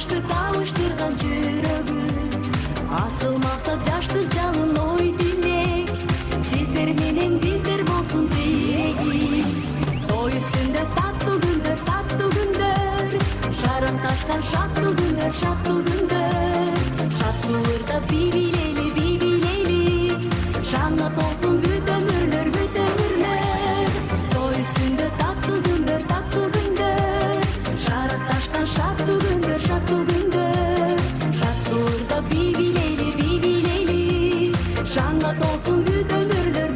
жашты табыштырган жүрөгүм, асыл максат жаштык жалын ой тилек, сиздер менен биздер болсун тилегим. Той үстүндө таттуу күндөр, шарыкташкан шаттуу күндөр, шаттууларда би билейли, шаңга толсун бүт өмүрлөр. Той үстүндө таттуу күндөр, шарыкташкан шаттуу күндөр, шаттууларда би билейли, шаңга толсун бүт өмүрлөр.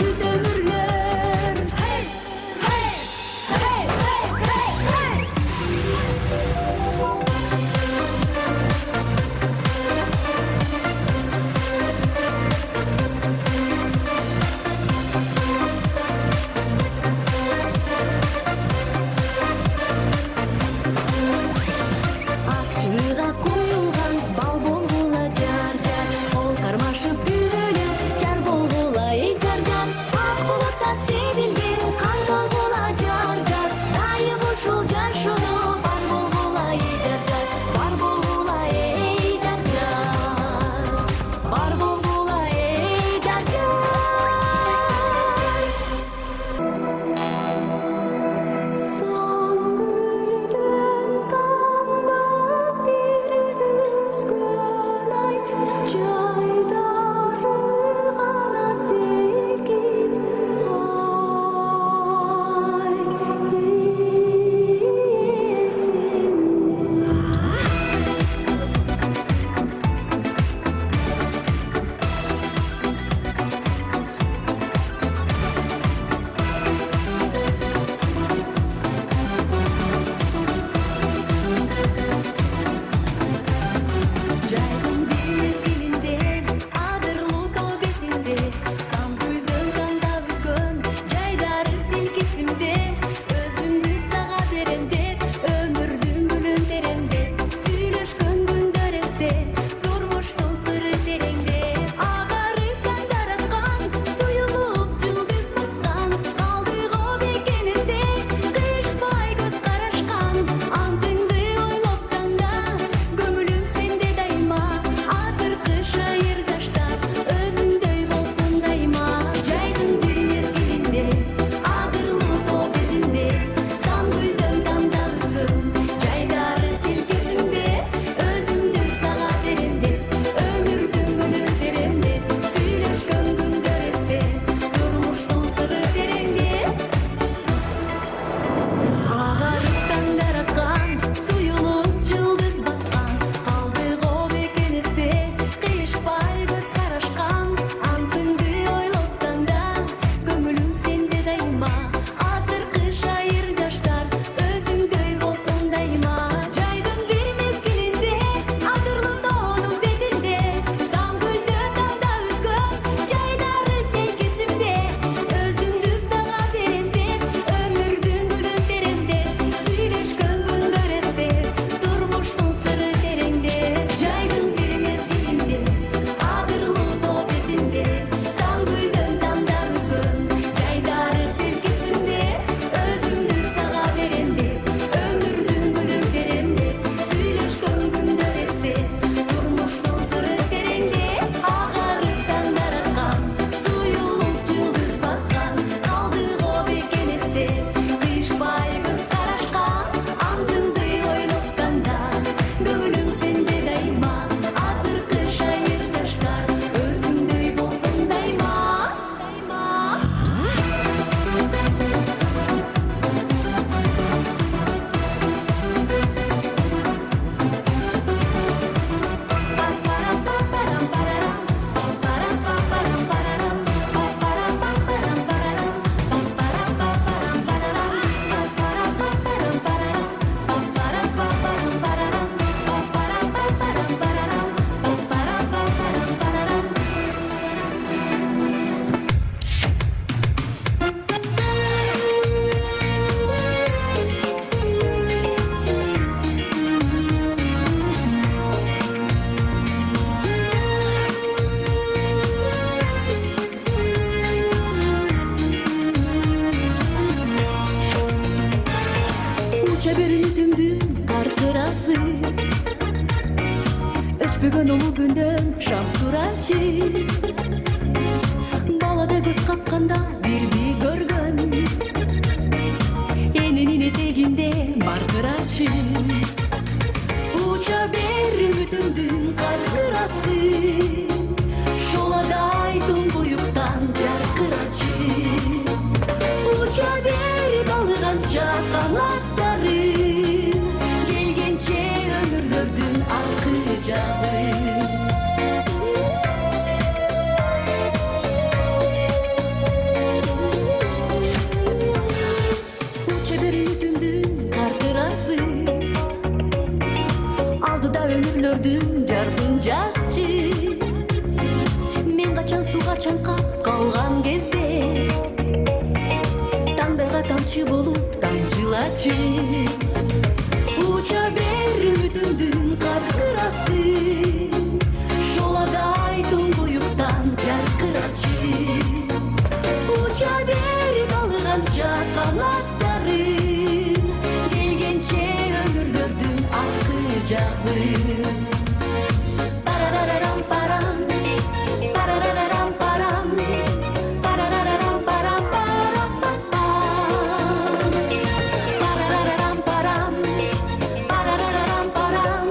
жаркырачы. Балада көз катканда бирди көргөн, эненин этегинде баркырачы. Уча бер үмүтүмдүн каркырасы, шоладай туңгуюктан жаркырачы. Уча бер далганча канаттары, келгенче өмүрлөрдүн аркы жазы. Уча бер үмүтүмдүн каркырасы, алдыда өмүрлөрдүн жаркын жазчы. Мен качан суга чаңкап калган кезде, тандайга тамчы болуп тамчылачы. Уча бер үмүтүмдүн каркырасы, шоладай туңгуюктан жаркырачы. Уча бер далганча канаттары, келгенче өмүрлөрдүн аркы жазы. Парарарарам парам, парарарарам парам, парарарарам парам парапапам. Парарарарам парам, парарарарам парам,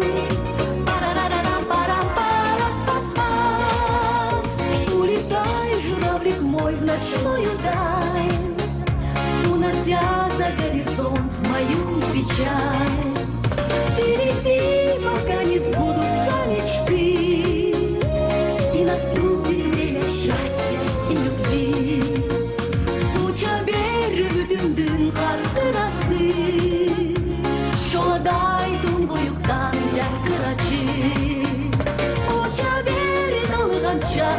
парарарарам парам парапапам. Улетай, журавлик мой, в ночную даль, унося за горизонт мою печаль. Впереди, пока не сбудутся мечты, и наступит время счастья и любви. Уча бер үмүтүмдүн каркырасы, шоладай туңгуюктан жаркырачы. Уча бер далганча